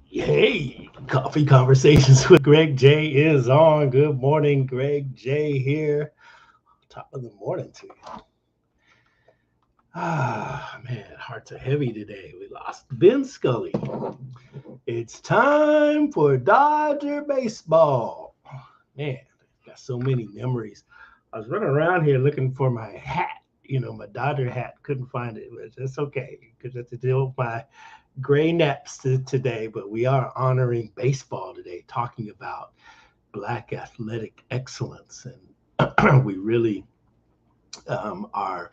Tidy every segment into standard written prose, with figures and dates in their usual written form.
Hey, Coffee Conversations with Greg J is on. Good morning, Greg J here. Top of the morning to you. Man, hearts are heavy today. We lost Vin Scully. It's time for Dodger baseball. Man, got so many memories. I was running around here looking for my hat, my Dodger hat. Couldn't find it, but that's okay because I have to deal with my gray naps today, but we are honoring baseball today, talking about Black athletic excellence. And we really are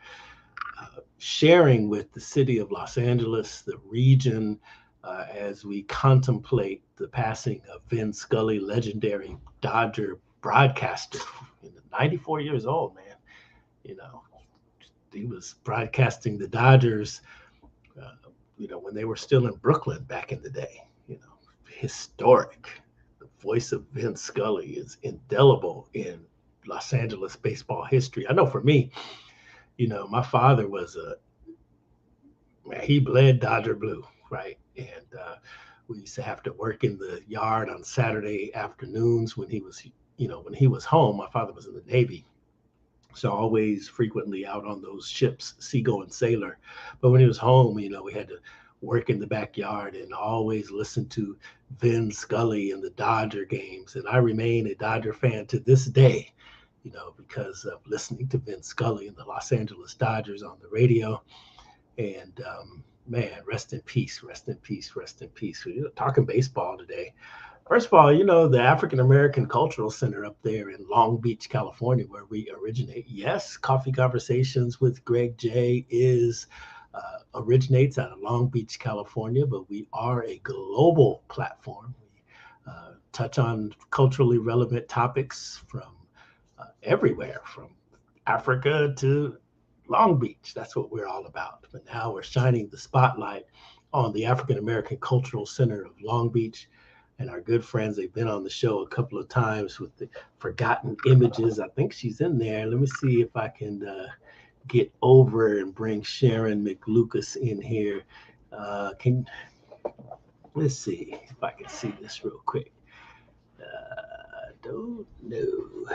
sharing with the city of Los Angeles, the region, as we contemplate the passing of Vin Scully, legendary Dodger broadcaster, 94 years old, man. He was broadcasting the Dodgers when they were still in Brooklyn back in the day, historic. The voice of Vin Scully is indelible in Los Angeles baseball history. I know for me, my father was he bled Dodger blue, right? And we used to have to work in the yard on Saturday afternoons when he was home. My father was in the Navy. So always frequently out on those ships, Seagull and Sailor. But when he was home, we had to work in the backyard and always listen to Vin Scully and the Dodger games. And I remain a Dodger fan to this day, because of listening to Vin Scully and the Los Angeles Dodgers on the radio. And man, rest in peace, rest in peace, rest in peace. We're talking baseball today. First of all, the African American Cultural Center up there in Long Beach, California, where we originate. Yes, Coffee Conversations with Greg J originates out of Long Beach, California, but we are a global platform. We touch on culturally relevant topics from everywhere, from Africa to Long Beach. That's what we're all about. But now we're shining the spotlight on the African American Cultural Center of Long Beach. And our good friends, they've been on the show a couple of times with the Forgotten Images. I think she's in there. Let me see if I can get over and bring Sharon McLucas in here. Let's see if I can see this real quick. Don't know.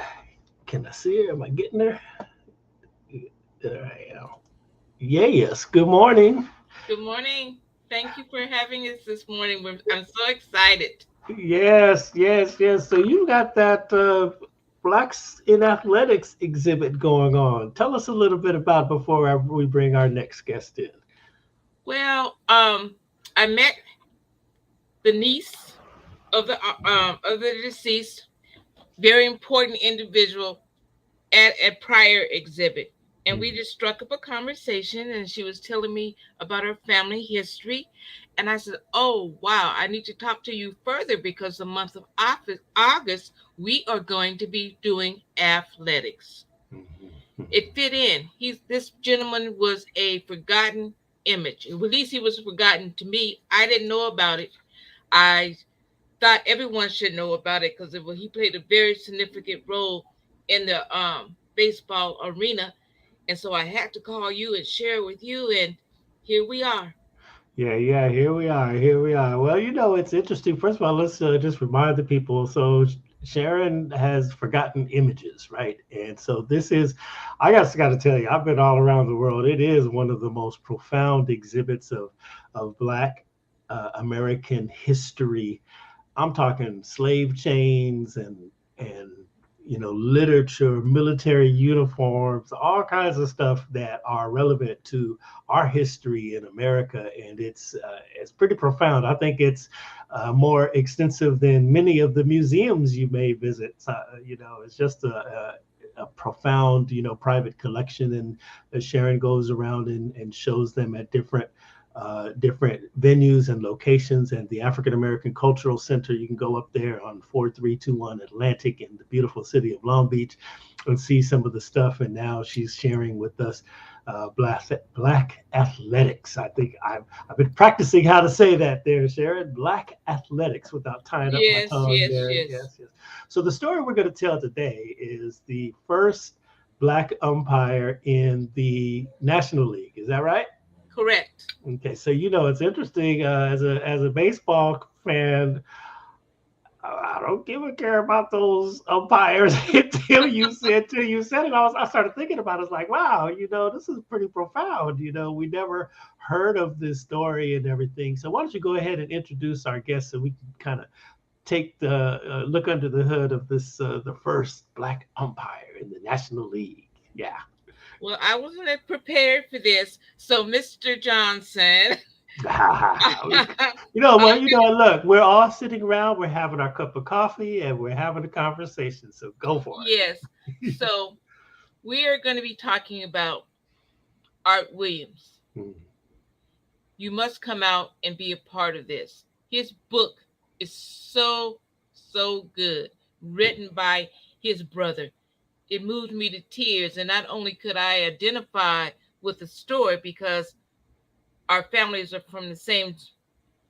Can I see her? Am I getting her? There I am. Yes. Good morning. Good morning. Thank you for having us this morning. I'm so excited. Yes. So you got that Blacks in Athletics exhibit going on. Tell us a little bit about before we bring our next guest in. Well, I met the niece of the deceased, very important individual, at a prior exhibit. And we just struck up a conversation, and she was telling me about her family history. And I said, oh, wow, I need to talk to you further because the month of August, we are going to be doing athletics. It fit in. This gentleman was a forgotten image. At least he was forgotten to me. I didn't know about it. I thought everyone should know about it because he played a very significant role in the baseball arena. And so I had to call you and share with you, and here we are. Yeah, here we are. Well, it's interesting. First of all, let's just remind the people. So Sharon has Forgotten Images, right? And so I got to tell you, I've been all around the world. It is one of the most profound exhibits of Black American history. I'm talking slave chains and literature, military uniforms, all kinds of stuff that are relevant to our history in America, and it's pretty profound. I think it's more extensive than many of the museums you may visit. It's just a a profound, private collection. And Sharon goes around and shows them at different venues and locations. And the African American Cultural Center, you can go up there on 4321 Atlantic in the beautiful city of Long Beach and see some of the stuff. And now she's sharing with us black athletics. I think I've been practicing how to say that there, Sharon. Black athletics, without tying up my Yes, tongue yes, there. yes. Yes, yes. So the story we're going to tell today is the first black umpire in the National League. Is that right? Correct. Okay, so it's interesting, as a baseball fan. I don't give a care about those umpires until you said it. I started thinking about it. It's like, wow, this is pretty profound. We never heard of this story and everything. So why don't you go ahead and introduce our guest so we can kind of take the look under the hood of this the first black umpire in the National League. Yeah. Well, I wasn't prepared for this. So, Mr. Johnson, I'm Look, we're all sitting around, we're having our cup of coffee, and we're having a conversation. So go for yes. So, we are going to be talking about Art Williams. it. You must come out and be a part of this. His book is so, so good, written by his brother. It moved me to tears. And not only could I identify with the story because our families are from the same,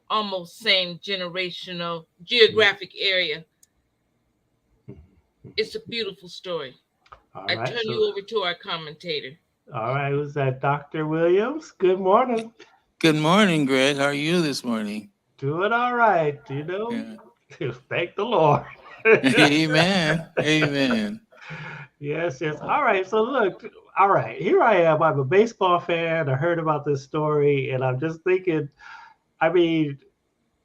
almost same generational, geographic area. It's a beautiful story. All I right. turn you over to our commentator. All right. Who's that? Dr. Williams. Good morning. Good morning, Greg. How are you this morning? Doing all right. Yeah. Thank the Lord. Amen. Amen. Yes, yes. All right. So look, all right. Here I am. I'm a baseball fan. I heard about this story, and I'm just thinking, I mean,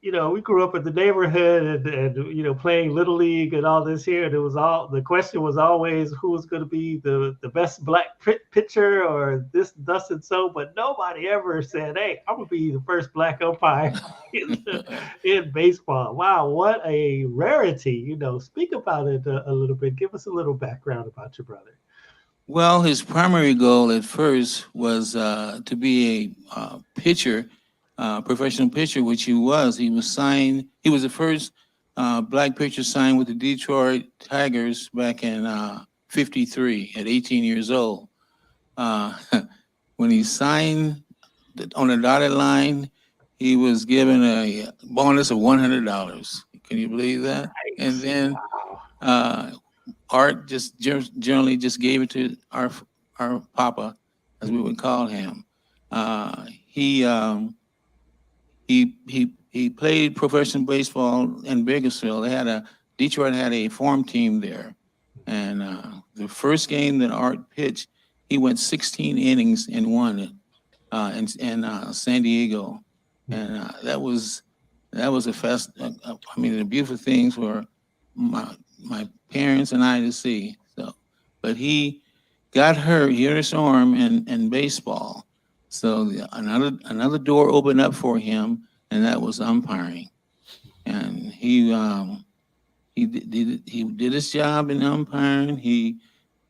we grew up in the neighborhood and playing little league and all this here. And the question was always who was going to be the best black pitcher or this, thus, and so. But nobody ever said, "Hey, I'm going to be the first black umpire in baseball." Wow, what a rarity! Speak about it a little bit. Give us a little background about your brother. Well, his primary goal at first was to be a pitcher, professional pitcher, which he was. He was signed. He was the first black pitcher signed with the Detroit Tigers back in '53 at 18 years old. Uh, when he signed on the dotted line, he was given a bonus of $100. Can you believe that? And then Wow. Art just generally just gave it to our papa, as we would call him. Uh, he um, he played professional baseball in Bakersfield. Detroit had a farm team there, and the first game that Art pitched, he went 16 innings and won it in San Diego, and that was a fest. I mean, the beautiful things for my parents and I to see. So, but he got hurt, he hurt his arm in baseball. So another door opened up for him, and that was umpiring. And he did his job in umpiring. He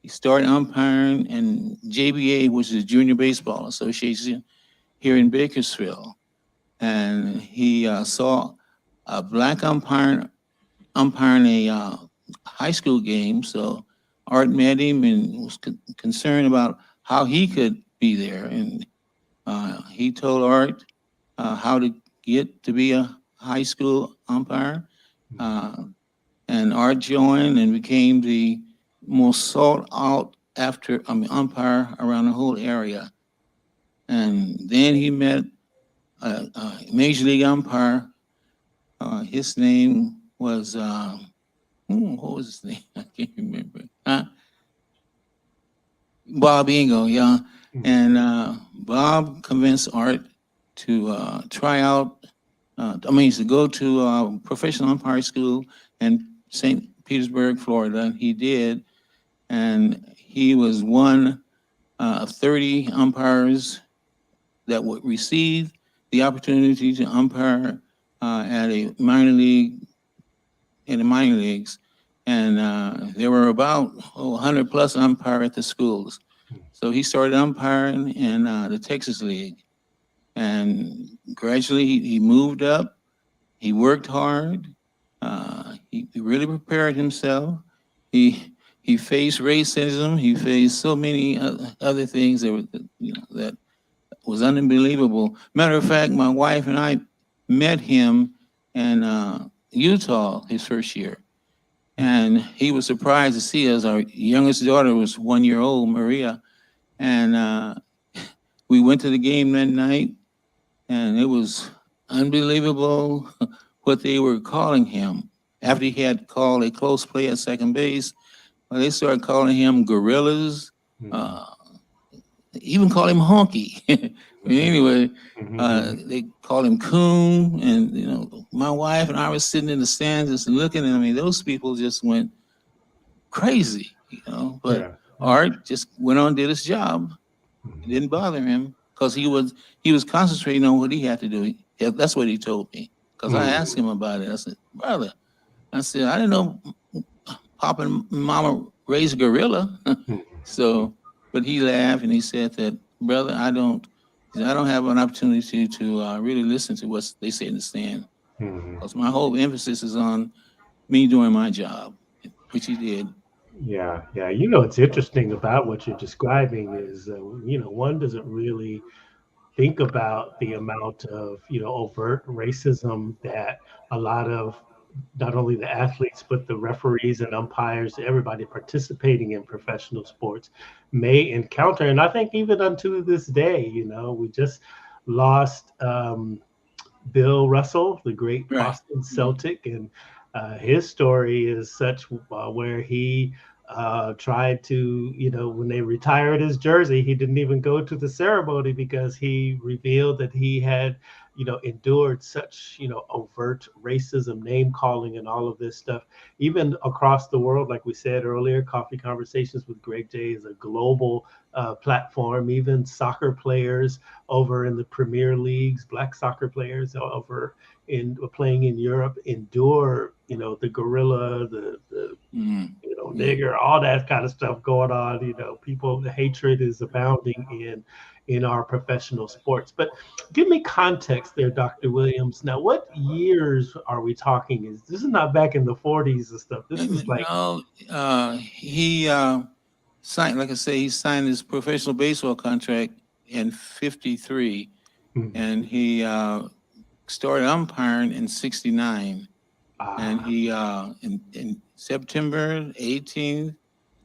started umpiring in JBA, which is the Junior Baseball Association here in Bakersfield, and he saw a black umpiring a high school game. So Art met him and was concerned about how he could be there, and he told Art how to get to be a high school umpire. Uh, and Art joined and became the most sought out umpire around the whole area. And then he met a major league umpire. His name was what was his name? I can't remember. Bob Ingo, yeah. And Bob convinced Art to try out. To go to professional umpire school in St. Petersburg, Florida. And he did, and he was one of 30 umpires that would receive the opportunity to umpire at a minor league in the minor leagues. and there were about 100 plus umpire at the schools. So he started umpiring in the Texas League, and gradually he moved up. He worked hard. He really prepared himself. He faced racism. He faced so many other things that that was unbelievable. Matter of fact, my wife and I met him in Utah his first year, and he was surprised to see us. Our youngest daughter was 1 year old, Maria, and we went to the game that night, and it was unbelievable what they were calling him. After he had called a close play at second base, well, they started calling him gorillas. Uh, even call him honky. But anyway, they called him coon, and my wife and I were sitting in the stands just looking at me. Those people just went crazy, But Yeah. Art just went on, did his job. It didn't bother him because he was concentrating on what he had to do. That's what he told me. Because I asked him about it. I said, brother, I said, I didn't know Papa and Mama raised a gorilla. So, but he laughed and he said that, brother, I don't have an opportunity to really listen to what they say in the stand because my whole emphasis is on me doing my job, which he did. Yeah, yeah. What's interesting about what you're describing is, one doesn't really think about the amount of, overt racism that a lot of not only the athletes, but the referees and umpires, everybody participating in professional sports may encounter. And I think even unto this day, we just lost Bill Russell, the great Right. Boston Celtic, and his story is such where he tried to, when they retired his jersey, he didn't even go to the ceremony because he revealed that he had, endured such, overt racism, name calling, and all of this stuff, even across the world. Like we said earlier, Coffee Conversations with Greg J is a global platform. Even soccer players over in the Premier Leagues, black soccer players over in playing in Europe endure, the gorilla, the Mm. Yeah. nigger, all that kind of stuff going on. People, the hatred is abounding in our professional sports. But give me context there, Dr. Williams. Now, what years are we talking? This is not back in the 40s and stuff. This is like, No, he signed, like I say, he signed his professional baseball contract in '53, hmm, and he started umpiring in '69. And ah, he in September 18th,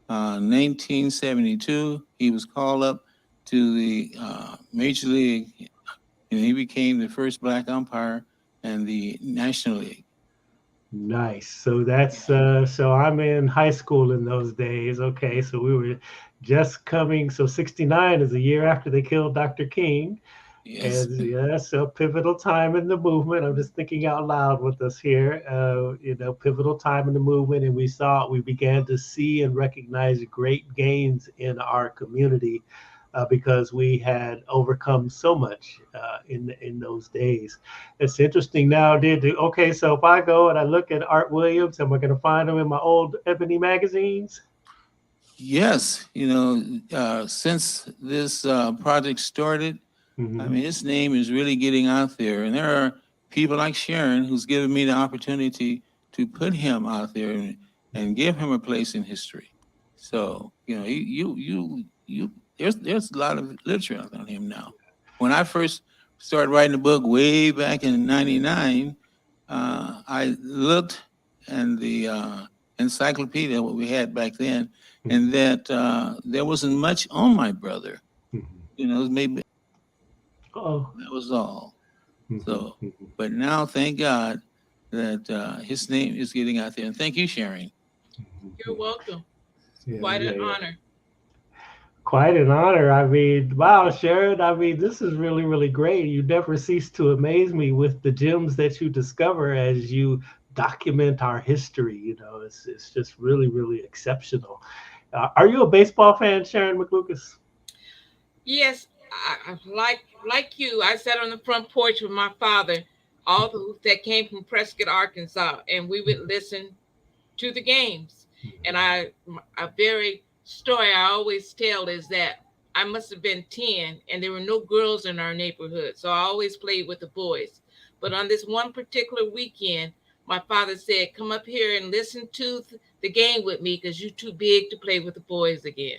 1972, he was called up to the Major League, and he became the first black umpire in the National League. nice. So that's so I'm in high school in those days. Okay, so we were just coming. So 69 is a year after they killed Dr. King. Yes. And yes, a pivotal time in the movement. I'm just thinking out loud with us here. Pivotal time in the movement, and we began to see and recognize great gains in our community because we had overcome so much in those days. It's interesting now. Okay? So if I go and I look at Art Williams, am I going to find him in my old ebony magazines? Yes, since this project started, I Hmm. mean, his name is really getting out there, and there are people like Sharon who's given me the opportunity to put him out there and give him a place in history. So, there's a lot of literature out on him now. When I first started writing the book way back in '99, I looked in the encyclopedia what we had back then, and that there wasn't much on my brother. Maybe Oh. that was all. Mhm, So, mhm. but now, thank God that his name is getting out there. And thank you, Sharon. You're welcome. Yeah, Quite yeah, an yeah. honor. Quite an honor. I mean, wow, Sharon. I mean, this is really, really great. You never cease to amaze me with the gems that you discover as you document our history. It's just really, really exceptional. Are you a baseball fan, Sharon McLucas? Yes, like you, I sat on the front porch with my father, all the that came from Prescott, Arkansas, and we would listen to the games. And a very story I always tell is that I must have been 10 and there were no girls in our neighborhood. So I always played with the boys. But on this one particular weekend, my father said, come up here and listen to the game with me because you're too big to play with the boys again.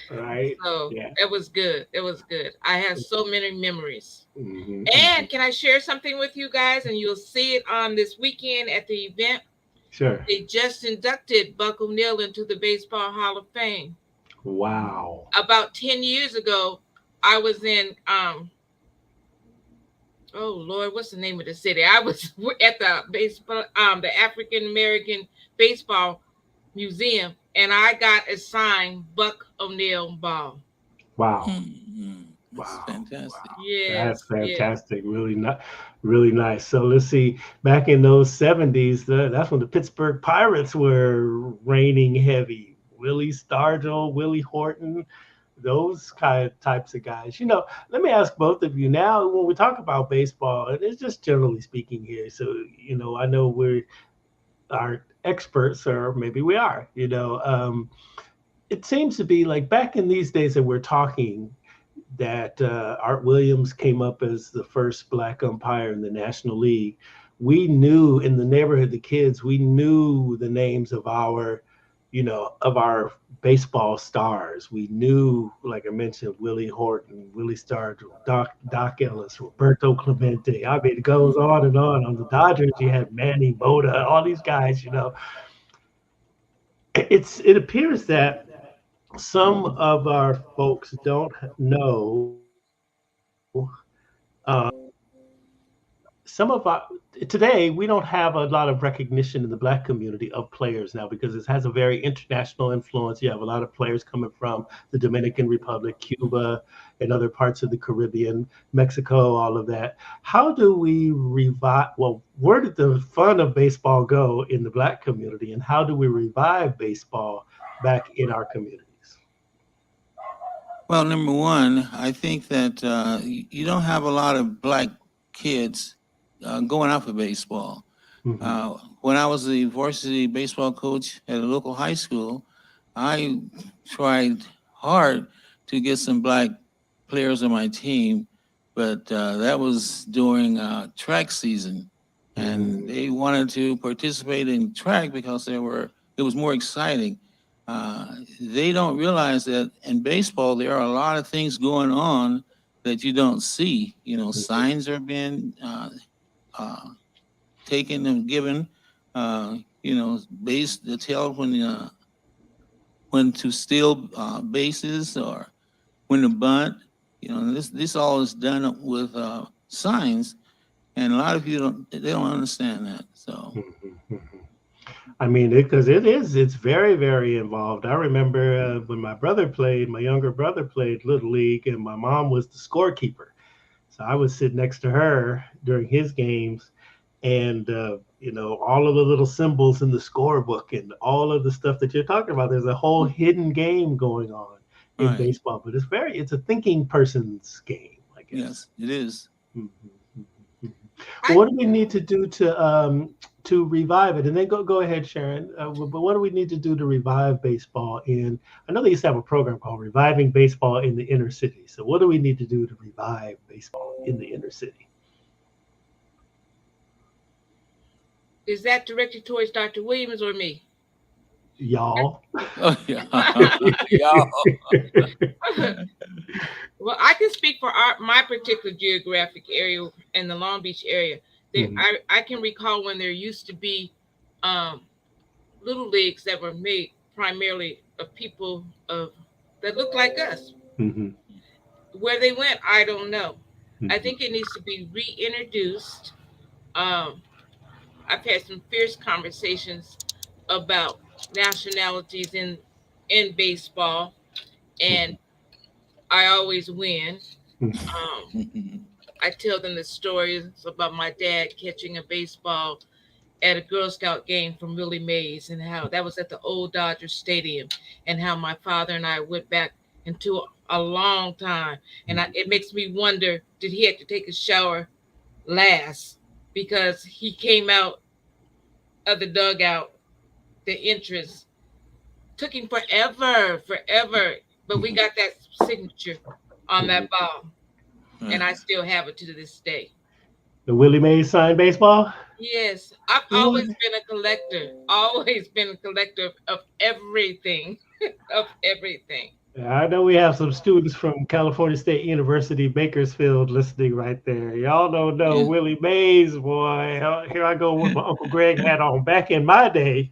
Right. So Yeah. it was good. It was good. I have so many memories. Mm-hmm. And can I share something with you guys? And you'll see it on this weekend at the event. Sure. They just inducted Buck O'Neill into the Baseball Hall of Fame. Wow. About 10 years ago, I was in oh Lord, what's the name of the city? I was at the baseball the African American Baseball Museum, and I got assigned Buck O'Neill ball. Wow. That's Wow. fantastic. Wow. That's Yes, yes. fantastic. Really not really nice. So let's see. Back in those 70s, that's when the Pittsburgh Pirates were reigning heavy. Willie Stargell, Willie Horton, those kind of types of guys. Let me ask both of you now when we talk about baseball, and it's just generally speaking here. So, I know we aren't experts, or maybe we are, it seems to be like back in these days that we're talking that Art Williams came up as the first black umpire in the National League. We knew in the neighborhood, the kids, we knew the names of our baseball stars. We knew, like I mentioned, Willie Horton, Willie Stargell, Doc Ellis, Roberto Clemente. I mean, it goes on and on. On the Dodgers, you had Manny Mota, all these guys. It appears that some of our folks don't know some of our today we don't have a lot of recognition in the black community of players now because it has a very international influence. You have a lot of players coming from the Dominican Republic, Cuba, and other parts of the Caribbean, Mexico, all of that. How do we revive? Well, where did the fun of baseball go in the black community, and how do we revive baseball back in our communities? Well, number one, I think that you don't have a lot of black kids going out for baseball. Mhm. When I was the varsity baseball coach at a local high school, I tried hard to get some black players on my team, but that was during track season, and they wanted to participate in track because it was more exciting. They don't realize that in baseball there are a lot of things going on that you don't see. Signs are being uh, taken and given. Base the tell when to steal bases or when to bunt. This all is done with signs, and a lot of people don't understand that. So. Mhm. I mean, because it's very, very involved. I remember when my younger brother played Little League, and my mom was the scorekeeper. So I would sit next to her during his games, and all of the little symbols in the scorebook and all of the stuff that you're talking about. There's a whole hidden game going on in Right. baseball, but it's a thinking person's game, I guess. Yes, it is. Mhm, mhm, mhm. I What do we need to do to revive it? And then go ahead, Sharon. But what do we need to do to revive baseball in? I know they used to have a program called Reviving Baseball in the Inner City. So what do we need to do to revive baseball in the inner city? is that directed towards Dr. Williams or me? Y'all. Oh yeah, yeah. Well, I can speak for my particular geographic area in the Long Beach area. Mhm, I can recall when there used to be um, little leagues that were made primarily of people of that look like us. mhm, Where they went, I don't know. I mhm, think it needs to be reintroduced. Um, I've had some fierce conversations about nationalities in baseball, and mhm, I always win. mhm, Um, I tell them the stories about my dad catching a baseball at a Girl Scout game from Willie Mays, and how that was at the old Dodger Stadium, and how my father and I went back into a long time. And it makes me wonder, did he have to take a shower last because he came out of the dugout, the entrance. Took him forever, but we got that signature on that ball, and I still have it to this day. The Willie Mays signed baseball. Yes, I've What? always been a collector. Always been a collector of everything, of everything. I know we have some students from California State University, Bakersfield, listening right there. Y'all don't know Yeah. Willie Mays, boy. Here I go with my Uncle Greg hat on. Back in my day,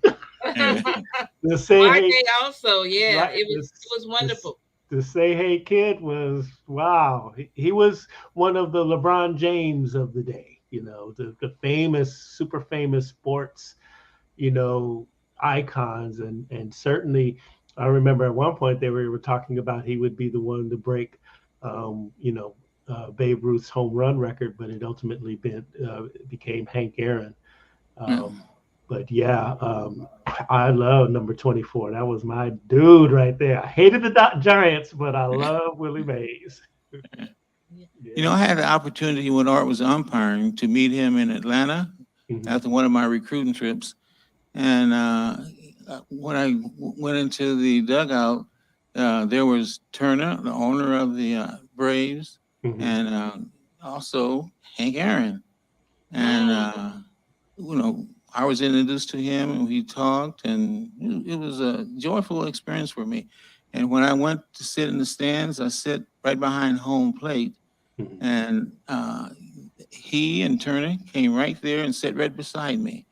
the say My hey, day also, yeah, right? it was wonderful. The say hey kid was wow. He was one of the LeBron James of the day. The famous, super famous sports icons, and certainly I remember at one point they were talking about he would be the one to break um, you know Babe Ruth's home run record, but it ultimately became Hank Aaron. Yeah. um, but yeah, I love number 24. That was my dude right there. I hated the Giants, but I love Willie Mays. You know, Yeah. I had the opportunity when Art was umpiring to meet him in Atlanta Mhm. after one of my recruiting trips. And when I went into the dugout, there was Turner, the owner of the Braves, Mhm. and also Hank Aaron. And, Mm. I was introduced to him and we talked, and it was a joyful experience for me. And when I went to sit in the stands, I sit right behind home plate, Mhm. and he and Turner came right there and sat right beside me.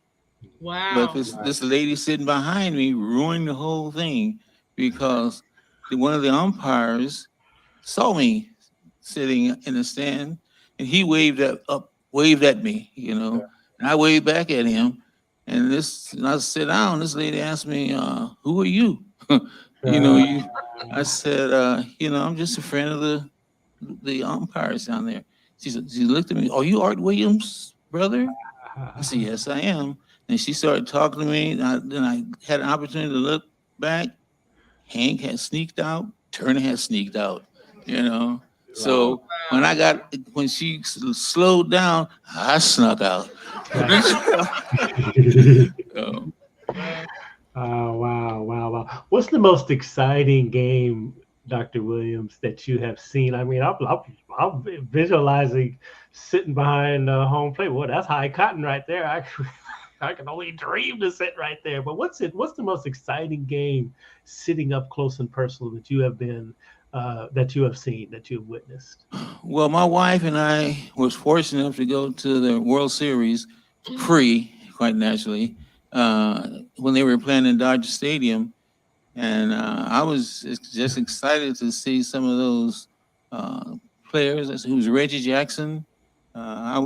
But Wow. this lady sitting behind me ruined the whole thing because one of the umpires saw me sitting in the stand, and he waved at me, and I waved back at him. And I sit down. This lady asked me, "Who are you?" you know, Uh, you. I said, "I'm just a friend of the umpires down there." She looked at me. "Are you Art Williams' brother?" I said, "Yes, I am." And she started talking to me. Then I had an opportunity to look back. Hank had sneaked out. Turner had sneaked out. You know. Oh So wow. when she slowed down, I snuck out. So, Oh, wow, wow, wow. What's the most exciting game, Dr. Williams, that you have seen? I mean, I'm visualizing sitting behind home plate. Well, that's high cotton right there. I can only dream to sit right there. But what's the most exciting game sitting up close and personal that you have seen, that you have witnessed? well, my wife and I was fortunate enough to go to the World Series free, quite naturally, when they were playing in Dodger Stadium. And I was just excited to see some of those uh, players. Who's Reggie Jackson. I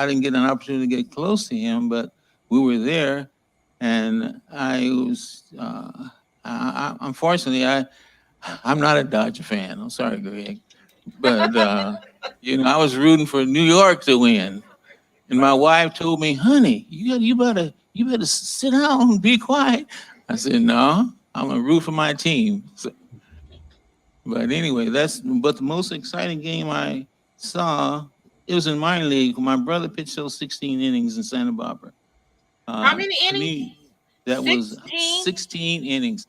didn't get an opportunity to get close to him, but we were there, and I was. Unfortunately, I'm not a Dodger fan. I'm sorry, Greg, but I was rooting for New York to win. And my wife told me, "Honey, you better sit down and be quiet." I said, "No, I'm gonna root for my team." But anyway, but the most exciting game I saw, it was in minor league. My brother pitched those 16 innings in Santa Barbara. How many To innings? me, that was 16? 16 innings.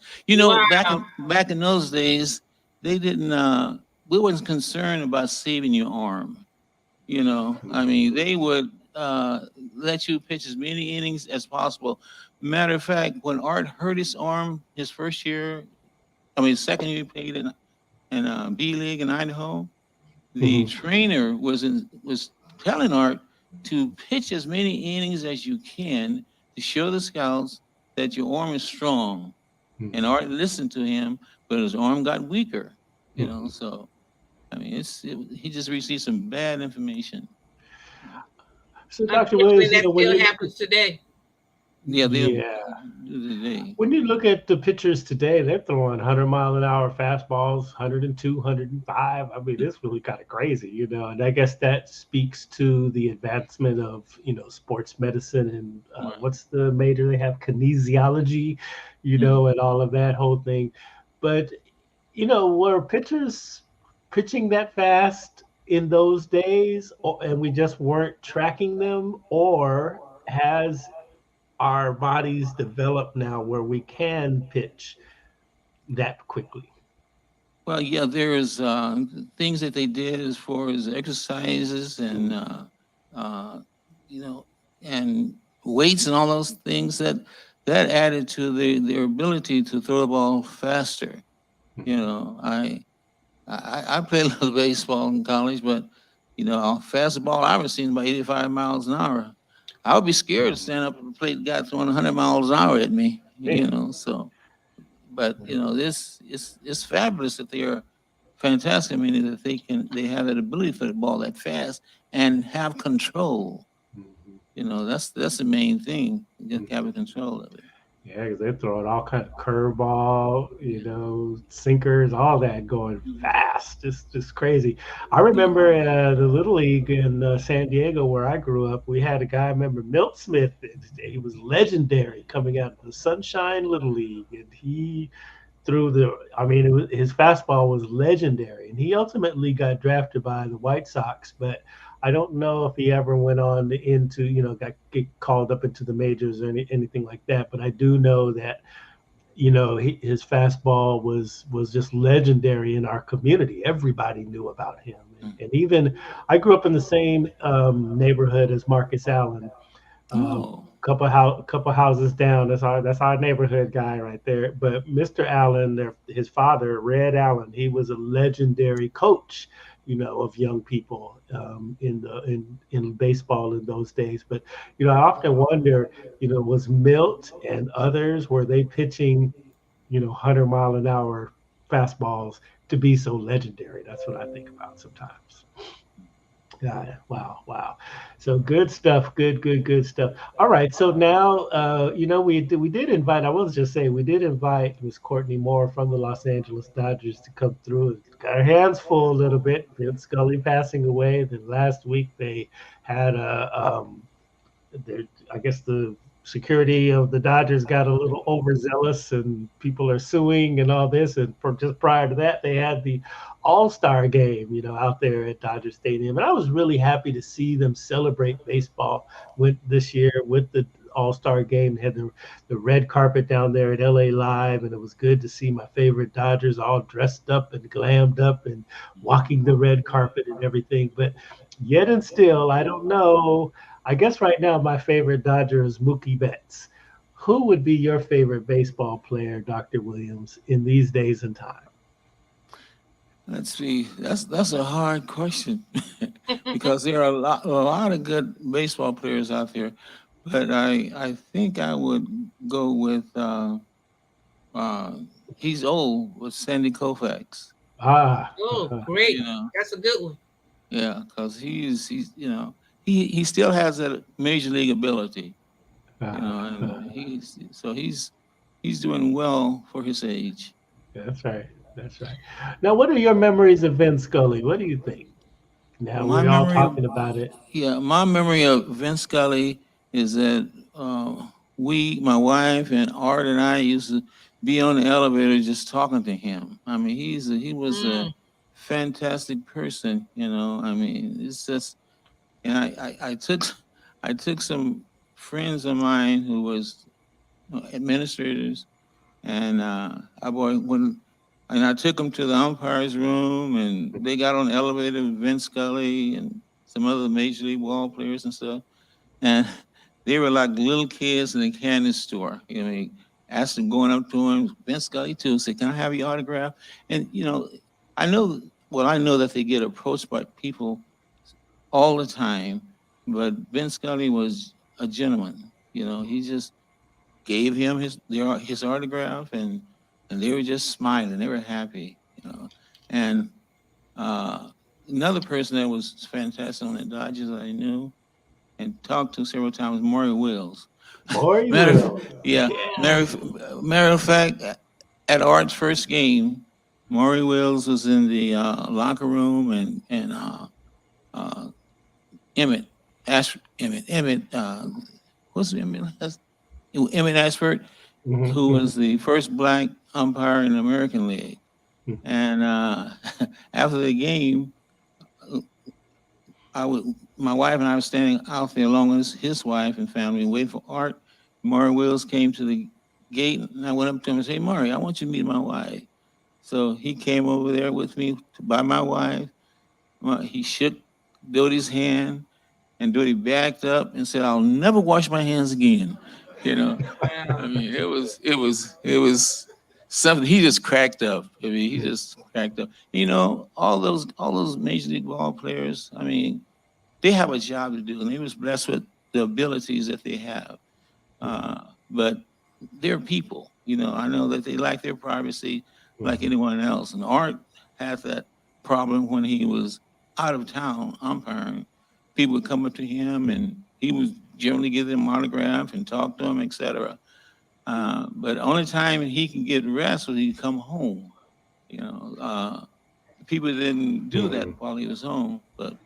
Back Wow. in those days, they didn't. We wasn't concerned about saving your arm. I mean, they would let you pitch as many innings as possible. Matter of fact, when Art hurt his arm his first year, I mean, second year he played in B League in Idaho, the Mhm. trainer was telling Art to pitch as many innings as you can to show the scouts that your arm is strong. And Mhm. Art listened to him, but his arm got weaker. Mhm. So I mean, he just received some bad information. So, Dr. Unfortunately, Williams, that when still you look at happens today. Yeah, yeah, they when you look at the pitchers today, they're throwing 100-mile-an-hour fastballs, 102, 105. I mean, it's really kind of crazy, and I guess that speaks to the advancement of, sports medicine and right. what's the major they have, kinesiology, Mm. and all of that whole thing. But, were pitchers pitching that fast in those days, and we just weren't tracking them, or has our bodies developed now where we can pitch that quickly? Well, yeah, there's things that they did as far as exercises and uh, you know, and weights and all those things that added to their ability to throw the ball faster. You know, I played a little baseball in college, but fastest ball I ever seen is about 85 miles an hour. I would be scared to stand up and play the guy throwing 100 miles an hour at me. So but this it's fabulous that they are fantastic. I mean, that they have that ability for the ball that fast and have control. Mhm. That's the main thing, just Mhm. having control of it. Yeah, because they're throwing all kind of curveball, sinkers, all that going fast. Just crazy. I Yeah. remember the Little League in San Diego where I grew up. We had a guy, I remember Milt Smith. He was legendary coming out of the Sunshine Little League, and he threw I mean, his fastball was legendary, and he ultimately got drafted by the White Sox, but I don't know if he ever went on into, get called up into the majors or anything like that. But I do know that, his fastball was just legendary in our community. Everybody knew about him, and even I grew up in the same neighborhood as Marcus Allen, Oh. couple houses down. That's our neighborhood guy right there. But Mr. Allen, his father, Red Allen, he was a legendary coach, of young people in baseball in those days. But I often wonder, was Milt and others, were they pitching, 100-mile-an-hour fastballs to be so legendary? That's what I think about sometimes. Yeah, wow, wow. So good stuff, good stuff. All right, so now we did invite. I was just saying we did invite Miss Courtney Moore from the Los Angeles Dodgers to come through. Got our hands full a little bit. Vince Scully passing away. Then last week they had I guess the security of the Dodgers got a little overzealous and people are suing and all this. And for just prior to that, they had the All-Star game, out there at Dodger Stadium. And I was really happy to see them celebrate baseball with this year with the All-Star game. They had the red carpet down there at LA Live, and it was good to see my favorite Dodgers all dressed up and glammed up and walking the red carpet and everything. But yet and still, I don't know. I guess right now my favorite Dodger is Mookie Betts. Who would be your favorite baseball player, Dr. Williams, in these days and time? Let's see. That's a hard question because there are a lot of good baseball players out there, but I think I would go with uh, he's old with Sandy Koufax. Ah, Oh, You great. know, That's a good one. yeah, because he still has that major league ability. And he's doing well for his age. that's right. That's right. Now, what are your memories of Vin Scully? What do you think? Now My we're all memory of talking about it. Yeah, my memory of Vince Scully is that my wife and Art and I used to be on the elevator just talking to him. I mean, he was a Mm. fantastic person. I mean, it's just, and I took some friends of mine who was administrators, and I took them to the umpire's room, and they got on the elevator with Vince Scully and some other major league ball players and stuff, and they were like little kids in a candy store. Asked them, going up to him, Vince Scully too, said, "Can I have your autograph?" And I know that they get approached by people all the time, but Vince Scully was a gentleman. He just gave him his autograph, and they were just smiling. They were happy. And uh, another person that was fantastic on the Dodgers that I knew and talked to several times, Maury Wills. Maury matter of, Will. yeah, Yeah. matter of fact, at Art's first game, Maury Wills was in the locker room, and uh, Emmett Emmett what's Emmett? Emmett Ashford, Mhm, who mhm, was the first black umpire in the American League. mhm. And after the game, uh, my wife and I were standing out there along with his wife and family, waiting for Art. Maury Wills came to the gate, and I went up to him and said, Maury, I want you to meet my wife. So he came over there with me to buy my wife. He shook Doty's hand, and Doty backed up and said, I'll never wash my hands again. You know, I Wow. mean, it was something. He just cracked up. I mean, he just cracked up. You know, all those major league ball players, I mean, they have a job to do, and they was blessed with the abilities that they have. But they're people. You know, I know that they like their privacy like anyone else. And Art had that problem when he was out of town umpiring. People would come up to him, and he would generally give them autograph and talk to them, etc. But the only time he can get rest was he come home. You know, people didn't do that while he was home. But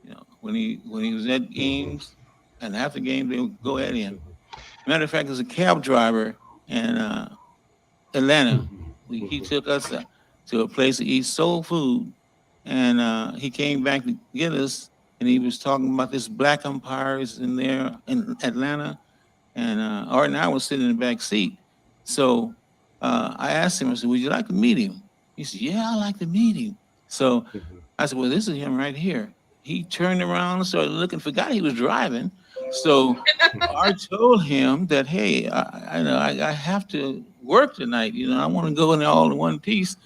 you know, when he was at games and after games, they would go at him. Matter of fact, there's a cab driver in Atlanta. He took us to a place to eat soul food, and he came back to get us, and he was talking about this black umpires in there in Atlanta, and Art and I was sitting in the back seat. So I asked him, I said, would you like to meet him? He said, yeah, I'd like to meet him. So I said, well, this is him right here. He turned around and started looking, forgot he was driving. So I told him that, hey, I know I have to work tonight. You know, I want to go in there all in one piece.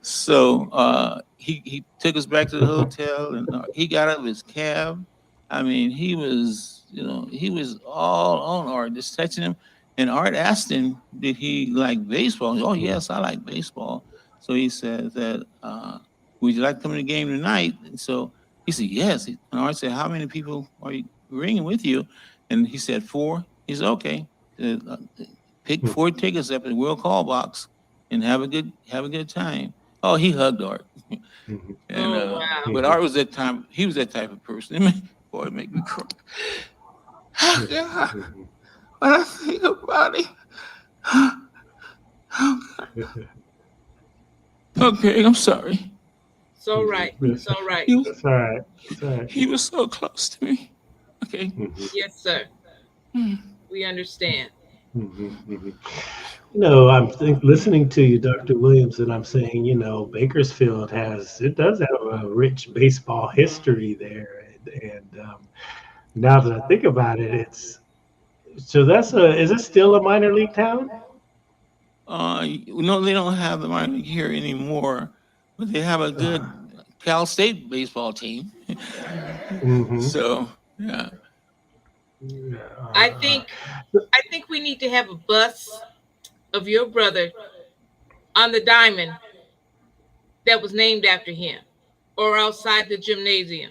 So he took us back to the hotel, and he got out of his cab. I mean, he was, you know, he was all on Art, just touching him. And Art asked him, did he like baseball? Oh, yes, I like baseball. So he said that, would you like to come to the game tonight? And so he said, yes. And Art said, how many people are you bringing with you? And he said, 4. He said, okay. Pick 4 tickets up at the World Call Box and have a good time. Oh, he hugged Art. And Wow. but Art was that time, he was that type of person. Boy, it make me cry. Yeah. When I think about it. Okay, I'm sorry. It's all right. It's all right. That's all right. That's all right. He was so close to me. Okay. Yes, sir. We understand. You know, listening to you, Dr. Williams, and I'm saying, you know, Bakersfield does have a rich baseball history there, and now that I think about it, is it still a minor league town? No, they don't have the minor league here anymore, but they have a good Cal State baseball team. So yeah. I think we need to have a bus of your brother on the diamond that was named after him, or outside the gymnasium.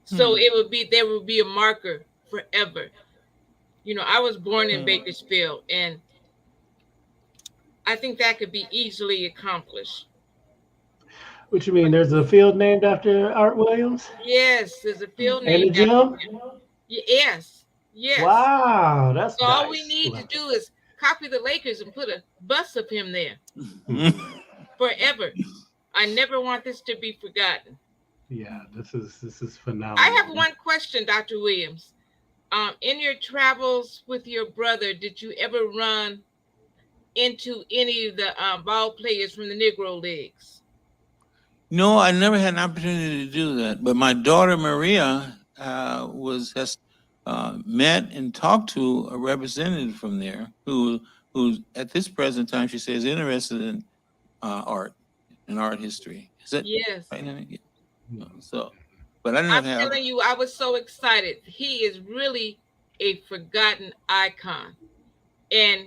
So there would be a marker forever. You know, I was born in Bakersfield, and I think that could be easily accomplished. What you mean? There's a field named after Art Williams? Yes, there's a field And a named after gym? him. Yes, yes. Wow, that's So all nice. we need to do is copy the Lakers and put a bust of him there forever. I never want this to be forgotten. Yeah, this is phenomenal. I have one question, Dr. Williams. In your travels with your brother, did you ever run into any of the ball players from the Negro Leagues? No, I never had an opportunity to do that. But my daughter Maria has met and talked to a representative from there who's at this present time, she says, interested in art and art history. Is that yes? Right? So, but I didn't I'm have. telling you, I was so excited. He is really a forgotten icon, and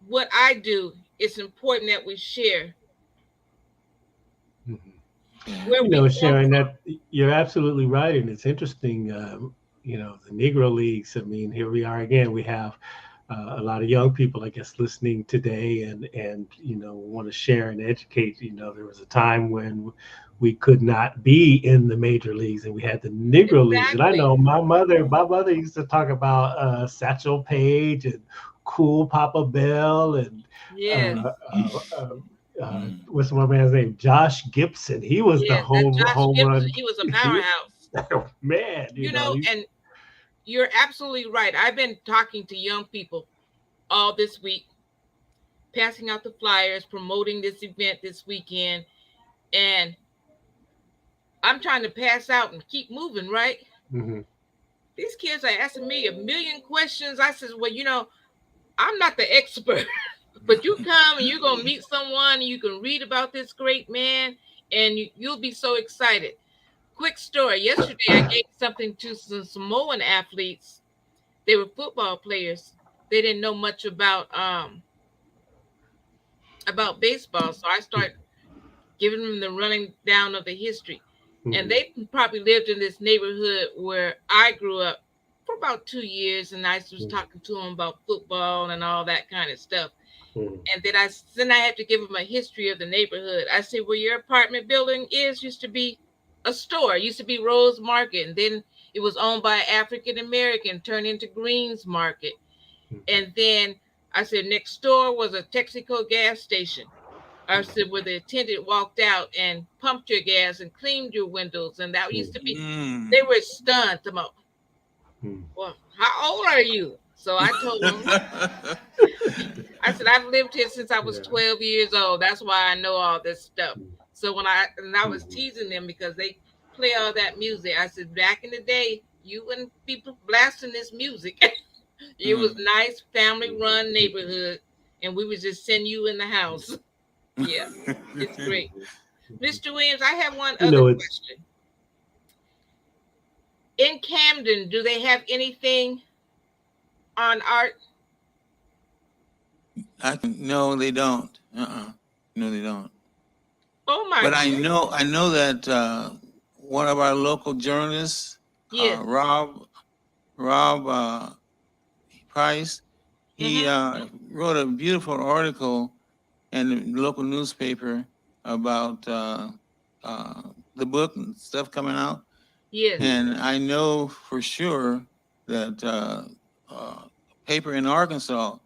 what I do, it's important that we share. You know, Sharon, that you're absolutely right, and it's interesting. You know, the Negro Leagues. I mean, here we are again. We have a lot of young people, I guess, listening today, and you know, want to share and educate. You know, there was a time when we could not be in the major leagues, and we had the Negro Leagues. And I know my mother used to talk about Satchel Paige and Cool Papa Bell and what's my man's name? Josh Gibson. He was the home run. He was a powerhouse. Man, you know, and you're absolutely right. I've been talking to young people all this week, passing out the flyers, promoting this event this weekend, and I'm trying to pass out and keep moving, right? Mm-hmm. These kids are asking me a million questions. I said, well, I'm not the expert, but you come and you're going to meet someone and you can read about this great man and you'll be so excited. Quick story. Yesterday, I gave something to some Samoan athletes. They were football players. They didn't know much about baseball. So I started giving them the running down of the history. And they probably lived in this neighborhood where I grew up for about 2 years, and I was talking to them about football and all that kind of stuff. And then I had to give them a history of the neighborhood. I said, where your apartment building used to be a store. It used to be Rose Market, and then it was owned by African American, turned into Greens Market. And then I said, next door was a Texaco gas station. I said, where the attendant walked out and pumped your gas and cleaned your windows. And that used to be, they were stunned. About, well, how old are you? So I told them, I said, I've lived here since I was 12 years old. That's why I know all this stuff. So when I was teasing them because they play all that music, I said, back in the day, you wouldn't be blasting this music. It was nice, family-run neighborhood, and we would just send you in the house. Yeah, it's great. Mr. Williams, I have one other question. In Camden, do they have anything on art? No, they don't. No, they don't. Oh my! But I know that one of our local journalists, Rob Price, he wrote a beautiful article in the local newspaper about the book and stuff coming out. Yes. And I know for sure that paper in Arkansas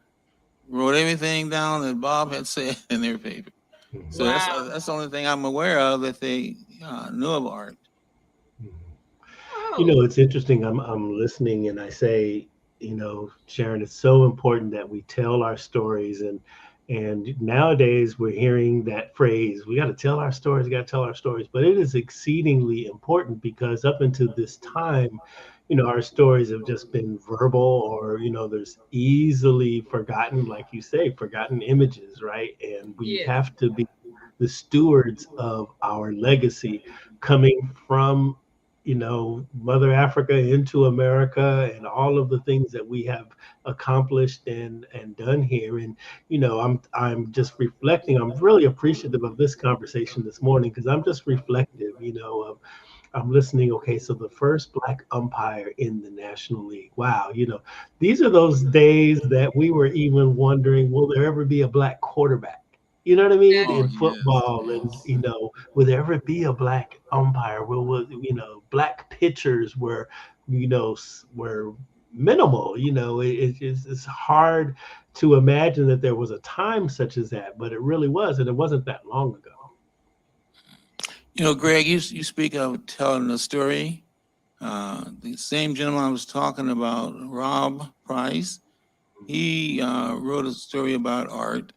wrote everything down that Bob had said in their paper. So that's the only thing I'm aware of that they knew of art. It's interesting. I'm listening and I say, Sharon, it's so important that we tell our stories, and nowadays we're hearing that phrase, we got to tell our stories, but it is exceedingly important because up until this time, our stories have just been verbal, or there's easily forgotten, like you say, forgotten images, right? And we have to be the stewards of our legacy coming from Mother Africa into America, and all of the things that we have accomplished and done here. And I'm just reflecting. I'm really appreciative of this conversation this morning because I'm just reflective. Of I'm listening. Okay, so the first Black umpire in the National League. Wow, these are those days that we were even wondering, will there ever be a Black quarterback? You know what I mean? In football, yes. And will there ever be a Black umpire? Will Black pitchers were minimal. It's hard to imagine that there was a time such as that, but it really was, and it wasn't that long ago. Greg, you speak of telling a story. The same gentleman I was talking about, Rob Price, he wrote a story about art.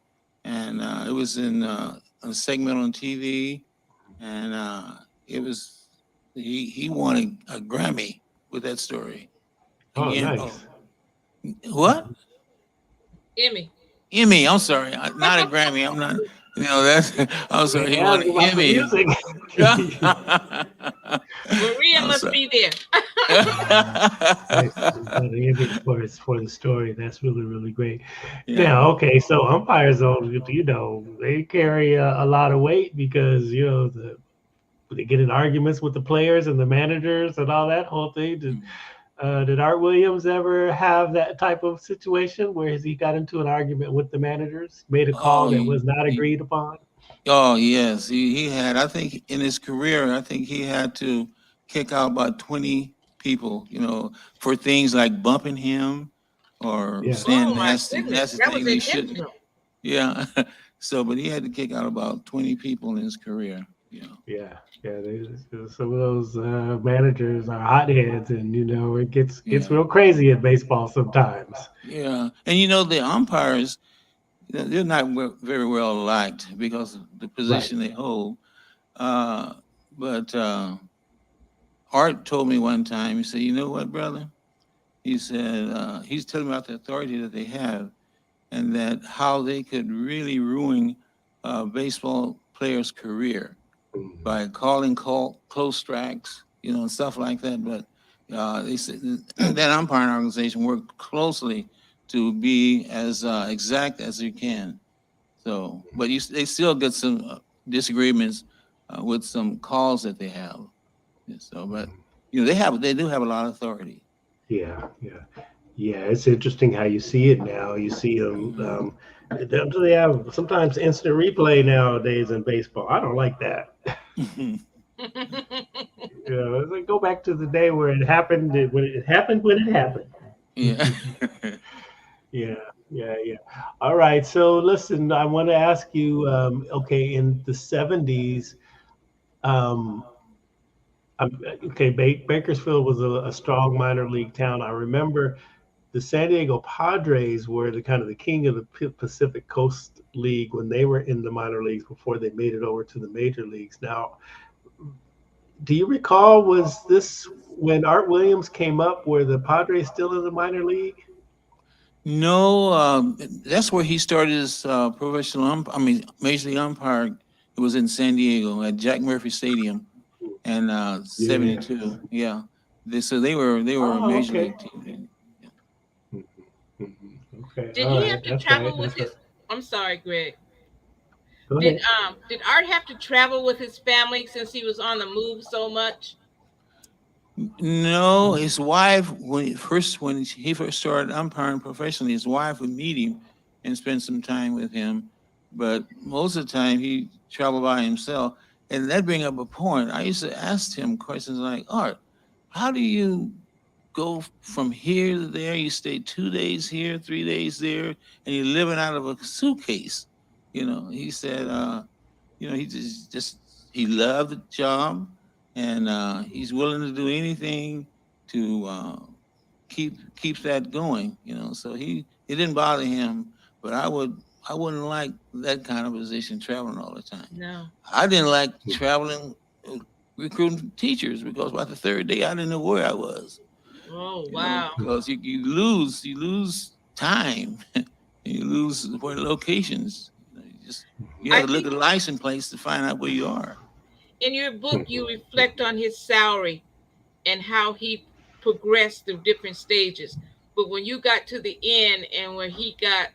And it was in a segment on TV, and it was he won a Grammy with that story. Oh, nice. What? Emmy. I'm sorry, not a Grammy. I'm not. That's. I'm sorry. He won an Emmy. Maria must be there. for the story. That's really, really great. Yeah. Now, okay, so umpires, they carry a lot of weight because they get in arguments with the players and the managers and all that whole thing. Did Art Williams ever have that type of situation where he got into an argument with the managers, made a call that was not agreed upon? Oh, yes. He had, I think in his career, I think he had to kick out about 20 people, for things like bumping him or saying nasty things he shouldn't. Yeah. So, but he had to kick out about 20 people in his career. Yeah, yeah. Some of those managers are hotheads, and it gets Yeah, real crazy in baseball sometimes. yeah. And the umpires, they're not very well liked because of the Right. position they hold. Uh, but Art told me one time, he said, "You know what, brother?" He said, he's telling me about the authority that they have and that how they could really ruin a baseball player's career Mhm. by calling close strikes, and stuff like that. But they said that umpiring organization worked closely to be as exact as you can. So, but they still get some disagreements with some calls that they have. Yeah, so, but they do have a lot of authority. Yeah, yeah, yeah. It's interesting how you see it now. You see them. Mhm. They have sometimes instant replay nowadays in baseball. I don't like that. It's like go back to the day where it happened. When it happened, when it happened. Yeah. Yeah, yeah, yeah. All right. So listen, I want to ask you. Okay, in the '70s, um, okay, Bakersfield was a strong minor league town. I remember the San Diego Padres were the kind of the king of the Pacific Coast League when they were in the minor leagues before they made it over to the major leagues. Now, do you recall was this when Art Williams came up? Were the Padres still in the minor league? No, that's where he started his professional major league umpire. It was in San Diego at Jack Murphy Stadium, and Yeah. '72. Yeah, they were a Oh, major okay. league team then. Yeah. Okay. Did All he have right. to That's right. travel with That's right. his? I'm sorry, Greg. Go Did ahead. did Art have to travel with his family since he was on the move so much? No, his wife when he first started umpiring professionally, his wife would meet him and spend some time with him. But most of the time he traveled by himself. And that bring up a point. I used to ask him questions like, Art, how do you go from here to there? You stay 2 days here, 3 days there, and you're living out of a suitcase. He said, he just he loved the job, and he's willing to do anything to keep that going. So it didn't bother him, but I wouldn't like that kind of position traveling all the time. No. I didn't like traveling recruiting teachers because by the third day I didn't know where I was. Oh wow. Because you lose time, and you lose where locations. You have I to look think at the license plates to find out where you are. in your book you reflect on his salary and how he progressed through different stages. But when you got to the end and where he got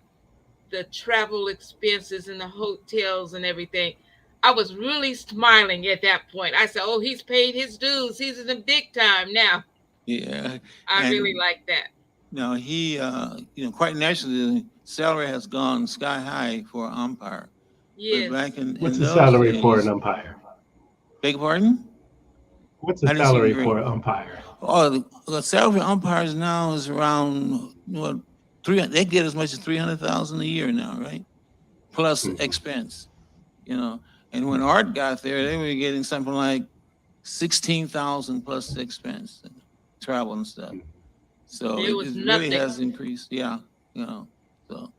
the travel expenses and the hotels and everything, I was really smiling at that point. I said, "Oh, he's paid his dues. He's in the big time now." Yeah, I really and like that. no, he, quite naturally, the salary has gone sky high for an umpire. But back Yes. in What's the those salary for an days, umpire? beg your pardon? What's the I didn't see you salary right. for an umpire? Oh, the salary for umpires now is around 300. They get as much as 300,000 a year now, right? Plus Mhm. expense, you know. And when Art got there, they were getting something like 16,000 plus expense, and travel and stuff. So It it, was it really nothing. has increased. Yeah, you know. So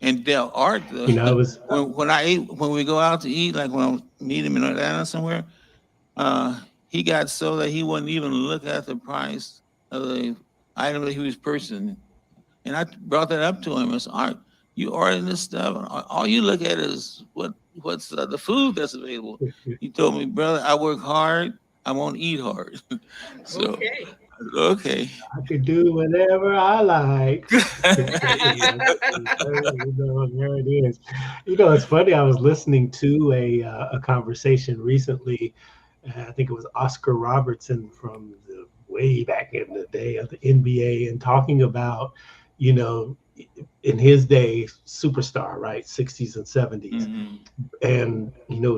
and Del Art, I was. when we go out to eat, like when I meet him in Atlanta somewhere, he got so that he wouldn't even look at the price of the item that he was purchasing. And I brought that up to him. I said, Art, you ordering this stuff, and all you look at is what's the food that's available. He told me, brother, I work hard. I won't eat hard. So Okay. okay. I could do whatever I like. Yeah. There it is. It's funny. I was listening to a conversation recently. I think it was Oscar Robertson from the way back in the day of the NBA, and talking about, you know, in his day, superstar, right, 60s and 70s, Mhm. and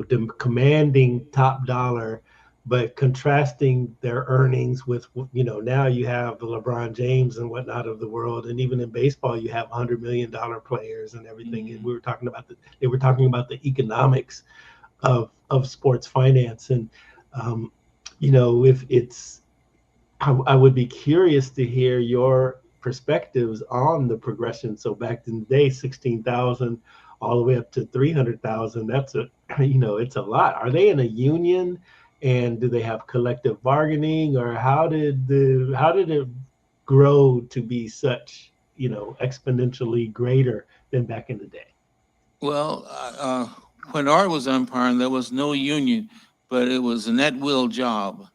them commanding top dollar, but contrasting their earnings with now you have the LeBron James and whatnot of the world, and even in baseball you have $100 million players and everything. And Mhm. they were talking about the economics of of sports finance. And um, if it's, I would be curious to hear your perspectives on the progression. So back in the day, 16,000 all the way up to 300,000. That's a, it's a lot. Are they in a union, and do they have collective bargaining, or how did it grow to be such, exponentially greater than back in the day? Well, when Art was umpiring, there was no union, but it was an at-will job.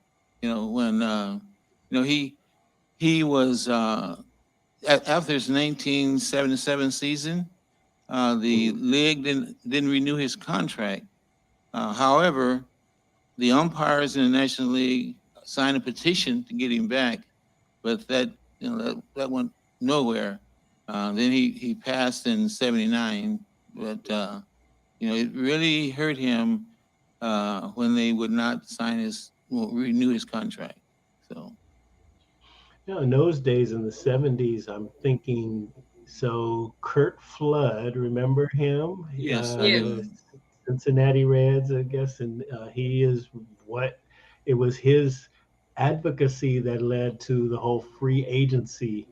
When he was after his 1977 season, the league didn't renew his contract. However, the umpires in the National League signed a petition to get him back, but that went nowhere. Then he passed in '79, but it really hurt him when they would not renew his contract. So In those days in the 70s, I'm thinking, so Kurt Flood, remember him? yes, I Yes. do. Cincinnati Reds, I guess, and he is what it was his advocacy that led to the whole free agency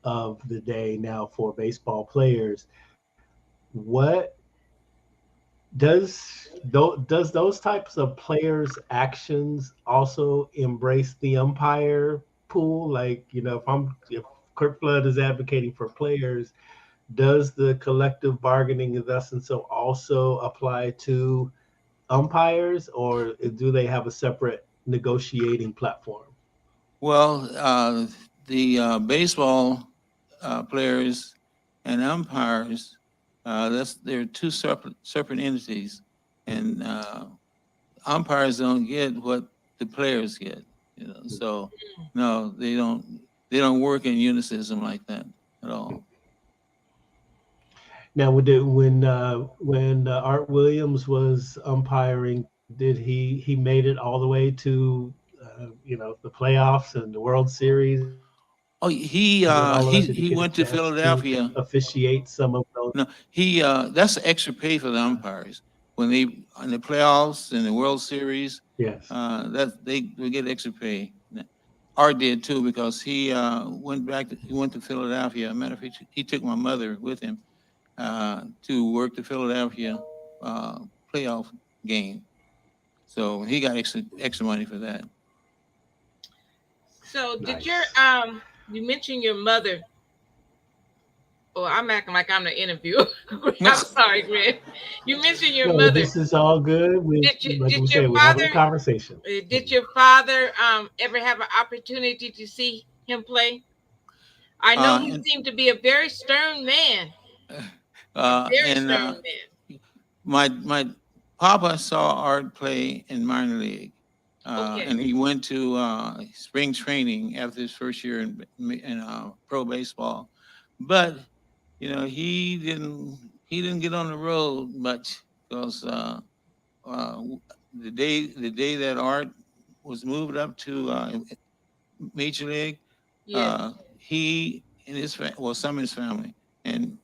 of the day now for baseball players. What does those types of players' actions also embrace the umpire pool? Like, if Kurt Flood is advocating for players, does the collective bargaining thus and so also apply to umpires, or do they have a separate negotiating platform? Well, the baseball players and umpires, they're two separate entities, and umpires don't get what the players get. So no, they don't work in unicism like that at all. Now, when Art Williams was umpiring, did he made it all the way to the playoffs and the World Series and all of that? Did he get a chance to He went to Philadelphia. officiate some of those? No, he that's extra pay for the umpires when they in the playoffs and the World Series. Yes. That they will get extra pay. Art did too because he he went to Philadelphia. Matter of fact, he took my mother with him to work the Philadelphia playoff game. So he got extra money for that. So did Nice. your you mentioned your mother. Oh, I'm acting like I'm the interviewer. I'm sorry, Greg. You mentioned your No, mother. this is all good. Like we Did say, your we're having father a conversation. did your father ever have an opportunity to see him play? I know he And seemed to be a very stern man. A very and stern man. my papa saw Art play in minor league, Okay. and he went to spring training after his first year in pro baseball, but he didn't get on the road much because uh, the day that Art was moved up to major league, Yes. he and some of his family and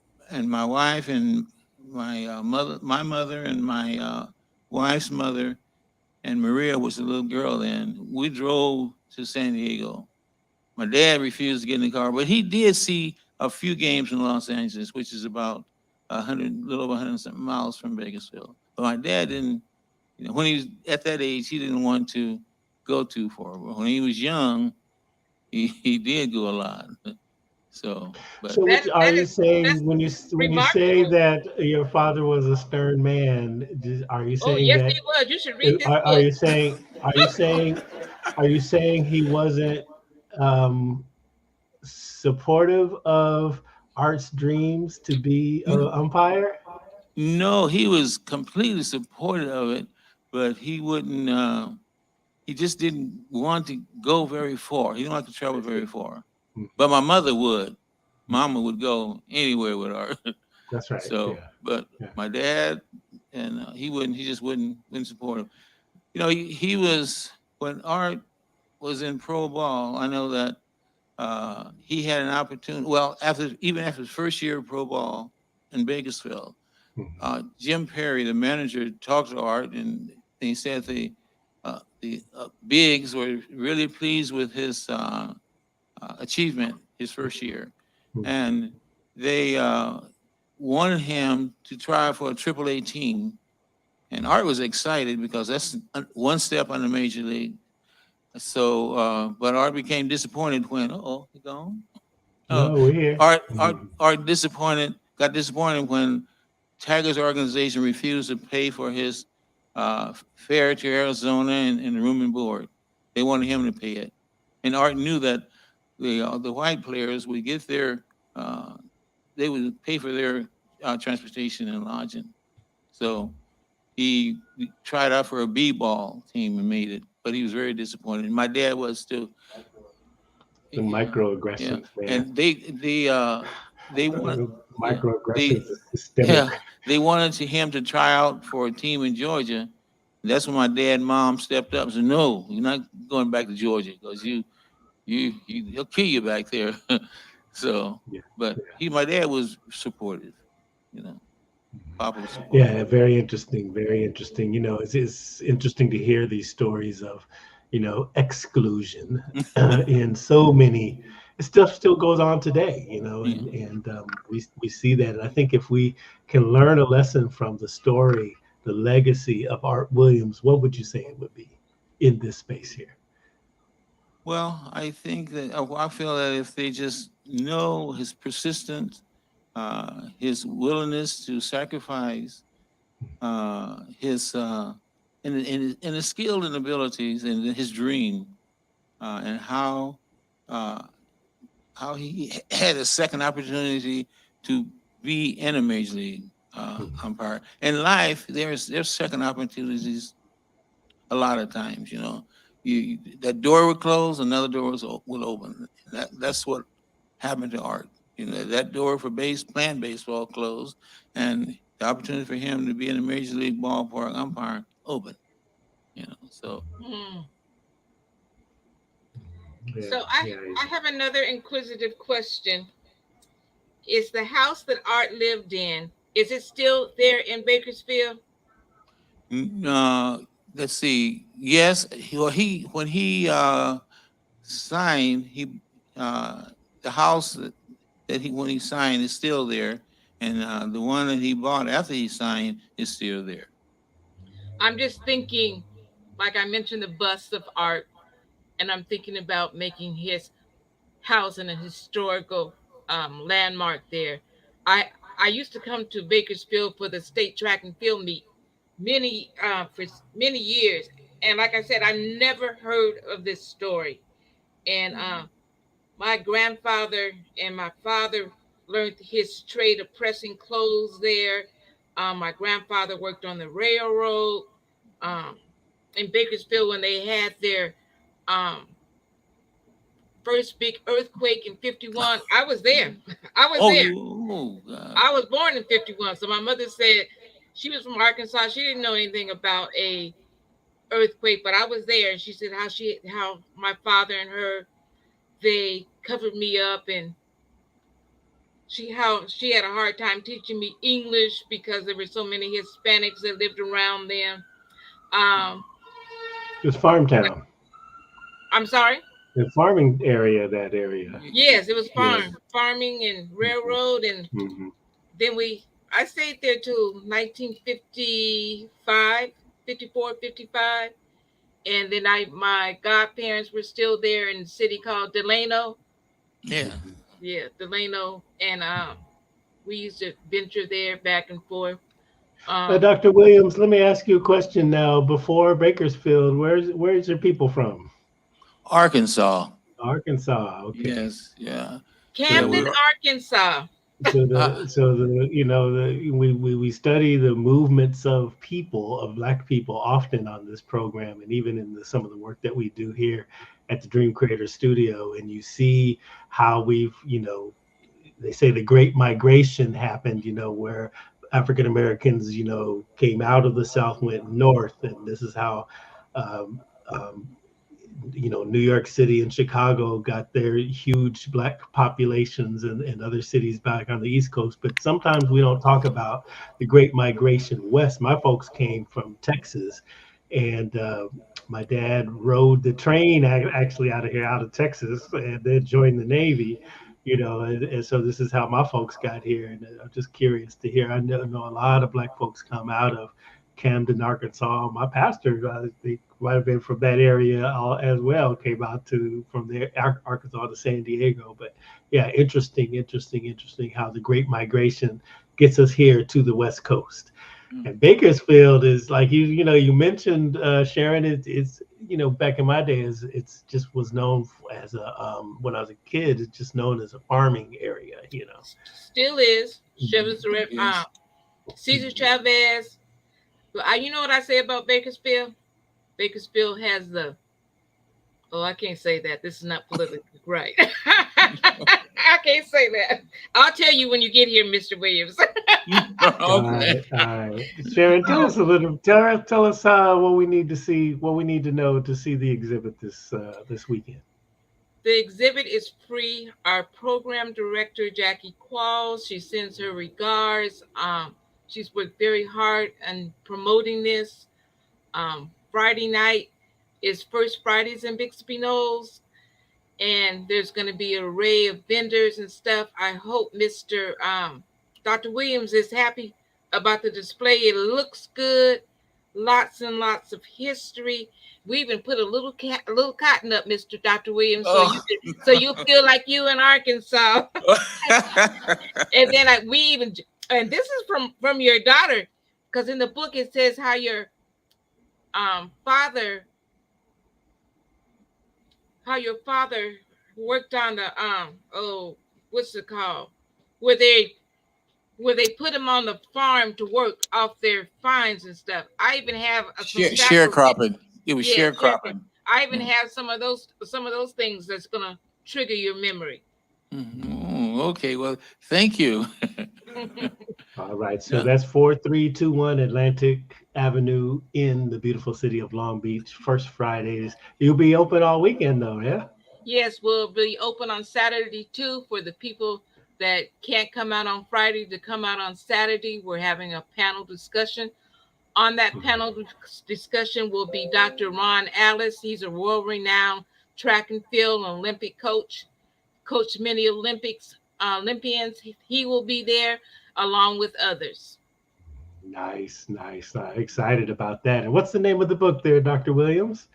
my wife and my mother and my wife's mother and Maria was a little girl then. We drove to San Diego. My dad refused to get in the car, but he did see a few games in Los Angeles, which is about little over 100 something miles from Bakersfield. But my dad didn't, when he was at that age, he didn't want to go too far. But when he was young, he did go a lot. So, but So, what are you That's saying when you say remarkable. that your father was a stern man? Are you Oh, saying yes, he that? was. You should read this Are book. you saying? Are you saying he wasn't um, supportive of Art's dreams to be an umpire? no, he was completely supportive of it, but he wouldn't. He just didn't want to go very far. He didn't like to travel very far. But my mother would. Mama would go anywhere with her. That's right. So, Yeah. but Yeah. my dad and he wouldn't. He just wouldn't support him. He was when Art was in pro ball. I know that he had an opportunity. Well, even after his first year of pro ball in Bakersfield, Mhm. Jim Perry, the manager, talked to Art, and he said the bigs were really pleased with his achievement his first year, and they wanted him to try for a AAA team. And Art was excited because that's one step on the major league. So, but Art became disappointed when, he gone. No, we're here. Art got disappointed when Tigers organization refused to pay for his fare to Arizona and the room and board. They wanted him to pay it, and Art knew that the white players would get their they would pay for their transportation and lodging. So he tried out for a b-ball team and made it, but he was very disappointed. My dad was too. The microaggressions, man. And they wanted microaggressions is systemic. Yeah, they wanted him to try out for a team in Georgia. That's when my dad and mom stepped up and said, "No, you're not going back to Georgia because he'll kill you back there." So, but my dad was supportive, Papa was supportive. Yeah, very interesting, very interesting. It's interesting to hear these stories of, exclusion in so many. Stuff still goes on today, and we see that. And I think if we can learn a lesson from the story, the legacy of Art Williams, what would you say it would be in this space here? Well, I think that I feel that if they just know his persistence, his willingness to sacrifice, his and his skill and abilities, and his dream, and how he had a second opportunity to be in a major league umpire. In life, there's second opportunities a lot of times. That door would close, another door will open. That's what happened to Art. That door for playing baseball closed, and the opportunity for him to be in a major league ballpark umpire open. So. Yeah, so I have another inquisitive question. Is the house that Art lived in, is it still there in Bakersfield? Let's see. Yes. When he signed, the house when he signed is still there, and the one that he bought after he signed is still there. I'm just thinking, like I mentioned, the bust of Art, and I'm thinking about making his house in a historical landmark there. I used to come to Bakersfield for the state track and field meet for many years, and like I said, I never heard of this story. And my grandfather and my father learned his trade of pressing clothes there. My grandfather worked on the railroad in Bakersfield when they had their first big earthquake in 51. I was there. I was born in 51. So my mother said she was from Arkansas. She didn't know anything about a earthquake, but I was there. And she said how my father and her, they covered me up, and she had a hard time teaching me English because there were so many Hispanics that lived around them. It was farm town. I'm sorry? The farming area, that area. Yes, it was farming and railroad, and then I stayed there till 1955, 54, 55. And then my godparents were still there in a city called Delano. Yeah. Yeah, Delano. And we used to venture there back and forth. Dr. Williams, let me ask you a question now. Before Bakersfield, where's your people from? Arkansas. Arkansas, okay. Yes, yeah. Camden, Arkansas. We study the movements of Black people often on this program, and even in some of the work that we do here at the Dream Creator Studio. And you see how we've, they say the Great Migration happened, where African Americans, came out of the South, went north, and this is how, New York City and Chicago got their huge Black populations, and other cities back on the East Coast. But sometimes we don't talk about the Great Migration west. My folks came from Texas, and my dad rode the train actually out of here, out of Texas, and then joined the Navy. And so this is how my folks got here, and I'm just curious to hear. I know a lot of Black folks come out of Camden, Arkansas. My pastor, I think, might have been from that area as well. Came out to from there, Arkansas to San Diego. But yeah, interesting how the Great Migration gets us here to the West Coast. And Bakersfield is like you mentioned, Sharon. It's back in my days, it's just was known as a when I was a kid, it's just known as a farming area. Still is. Yes. Cesar Chavez. But you know what I say about Bakersfield? Bakersfield has the. Oh, I can't say that. This is not politically right. I can't say that. I'll tell you when you get here, Mr. Williams. All Okay. right. Sharon, tell us a little. Tell us what we need to see, what we need to know to see the exhibit this weekend. The exhibit is free. Our program director, Jackie Qualls, she sends her regards. She's worked very hard on promoting this. Friday night is First Fridays in Bixby Knolls, and there's going to be an array of vendors and stuff. I hope Mr. Dr. Williams is happy about the display. It looks good. Lots and lots of history. We even put a little cotton up, Mr. Dr. Williams, so you feel like you in Arkansas. And then and this is from your daughter, because in the book it says how your father worked on the what's it called, where they put him on the farm to work off their fines and stuff. I even have Sharecropping. It was yeah, sharecropping. I even have some of those things that's gonna trigger your memory. Okay, well, thank you. All right, so that's 4321 Atlantic Avenue in the beautiful city of Long Beach. First Fridays. You'll be open all weekend, though, yeah? Yes, we'll be open on Saturday too for the people that can't come out on Friday to come out on Saturday. We're having a panel discussion. On that panel discussion will be Dr. Ron Alice. He's a world-renowned track and field Olympic coach, coached many Olympians. He will be there along with others. Nice. Excited about that. And what's the name of the book there, Dr. Williams?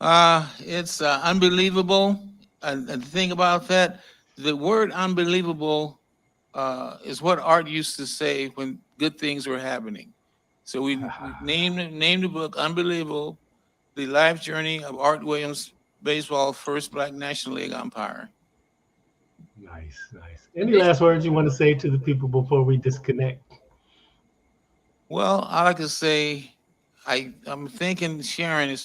It's unbelievable. And the thing about that, the word unbelievable is what Art used to say when good things were happening. So we named the book Unbelievable, The Life Journey of Art Williams, Baseball First Black National League Umpire. Nice. Any last words you want to say to the people before we disconnect? Well, I like to say I'm thanking Sharon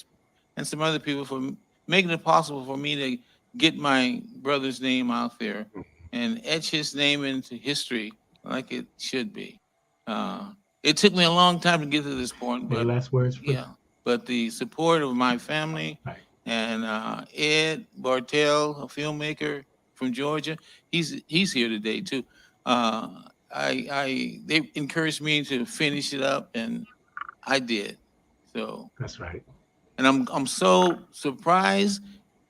and some other people for making it possible for me to get my brother's name out there and etch his name into history like it should be. It took me a long time to get to this point, but last words. But the support of my family and Ed Bartell, a filmmaker from Georgia, he's here today too. They encouraged me to finish it up, and I did. So that's right. And I'm so surprised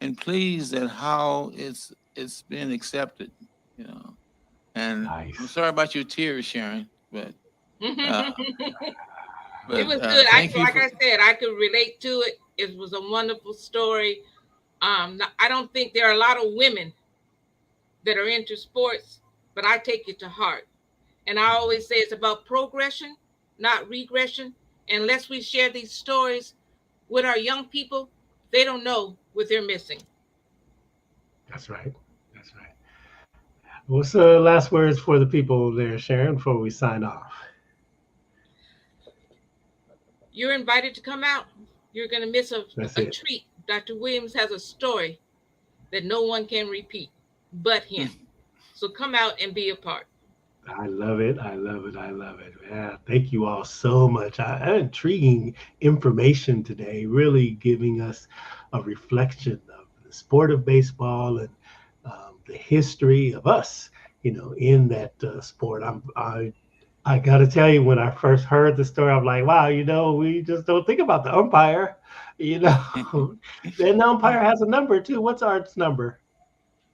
and pleased at how it's been accepted, And nice. I'm sorry about your tears, Sharon, but it was good. I said, I could relate to it. It was a wonderful story. I don't think there are a lot of women that are into sports, but I take it to heart. And I always say it's about progression, not regression. Unless we share these stories with our young people, they don't know what they're missing. That's right. What's the last words for the people there, Sharon, before we sign off? You're invited to come out. You're going to miss a treat. Dr. Williams has a story that no one can repeat but him. So come out and be a part. I love it. Yeah, thank you all so much. Intriguing information today, really giving us a reflection of the sport of baseball and the history of us, in that sport. I got to tell you, when I first heard the story, I'm like, wow, we just don't think about the umpire. You know, then the umpire has a number too. What's Art's number?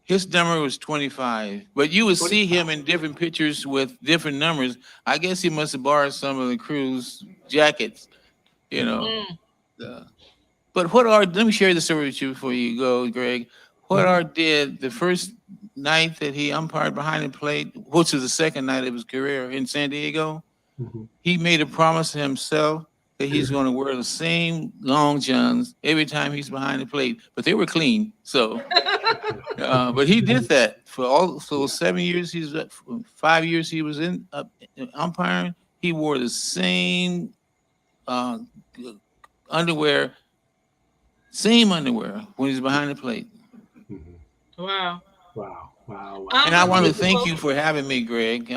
His number was 25, but you would see him 25. in different pictures with different numbers. I guess he must have borrowed some of the crew's jackets, you know. Mm. Uh, but let me share the story with you before you go, Greg. What Mhm, Art did the first night that he umpired behind the plate, which was the second night of his career in San Diego, mhm. he made a promise to himself that he's going to wear the same long johns every time he's behind the plate, but they were clean. So, but he did that for all. So Yeah. 7 years, 5 years he was in umpiring. He wore the same uh, underwear, same underwear when he's behind the plate. Mhm. Wow. Wow, wow, wow, And I want to wow. thank Unbelievable. you for having me, Greg.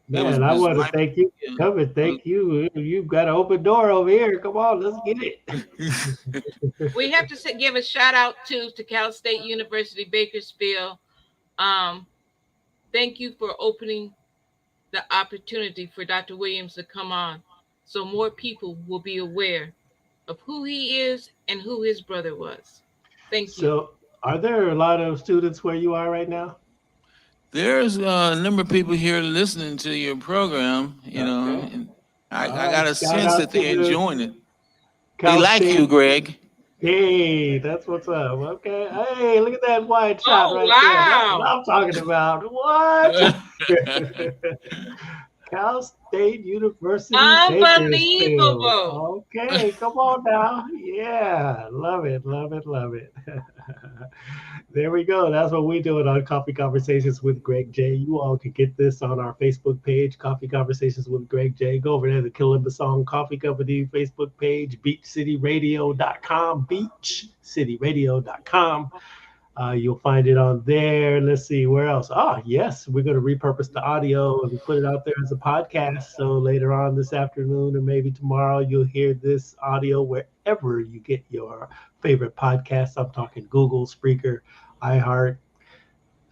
Man, I It was want to my thank you for coming. Thank you. You've got an open door over here. Come on, let's get it. We have to give a shout out to Cal State University Bakersfield. Um, Thank you for opening the opportunity for Dr. Williams to come on, so more people will be aware of who he is and who his brother was. Thank you. So, are there a lot of students where you are right now? There's a number of people here listening to your program, Okay. and All I right. got a Shout sense out that to they're the enjoying it. They Cal like you, State. Greg. Hey, that's what's up. Okay. Hey, look at that wide shot Oh, right there. That's what wow. I'm talking about. What? Cal State University Bakersfield. Unbelievable. Okay, come on now. Yeah, love it, love it, love it. There we go. That's what we do it on Coffee Conversations with Greg J. You all can get this on our Facebook page, Coffee Conversations with Greg J. Go over there to Song Coffee Company Facebook page, beachcityradio.com, beachcityradio.com. You'll find it on there. Let's see where else. Ah, yes, we're going to repurpose the audio and put it out there as a podcast. So later on this afternoon or maybe tomorrow, you'll hear this audio wherever you get your favorite podcasts. I'm talking Google, Spreaker, iHeart,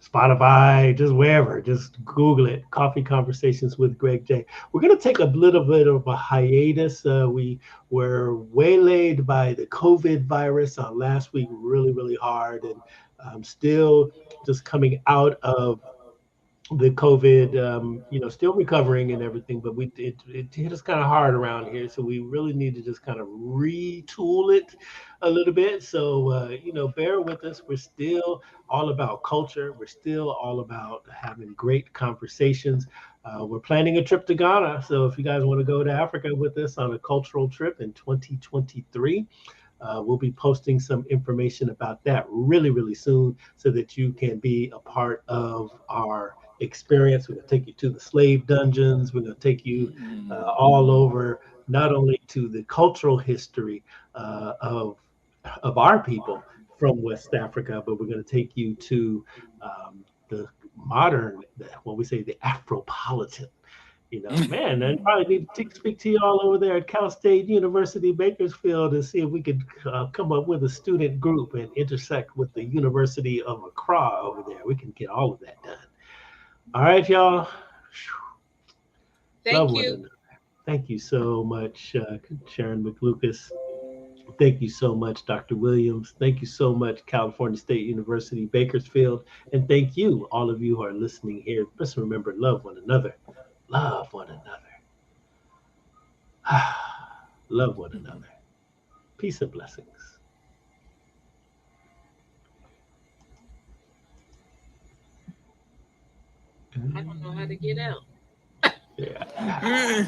Spotify, just wherever. Just Google it. Coffee Conversations with Greg J. We're going to take a little bit of a hiatus. We were waylaid by the COVID virus last week, really, really hard, and still just coming out of the COVID, still recovering and everything, but it hit us kind of hard around here, so we really need to just kind of retool it a little bit. So bear with us. We're still all about culture. We're still all about having great conversations. We're planning a trip to Ghana, so if you guys want to go to Africa with us on a cultural trip in 2023. We'll be posting some information about that really, really soon so that you can be a part of our experience. We're going to take you to the slave dungeons. We're going to take you all over, not only to the cultural history of our people from West Africa, but we're going to take you to the modern, what we say, the Afropolitan. Man, I probably need to speak to you all over there at Cal State University Bakersfield and see if we could come up with a student group and intersect with the University of Accra over there. We can get all of that done. All right, y'all. Love Thank one you. another. Thank you so much, Sharon McLucas. Thank you so much, Dr. Williams. Thank you so much, California State University, Bakersfield. And thank you, all of you who are listening here. Just remember, love one another. Love one another. Love one another. Peace and blessings. I don't know how to get out. Yeah.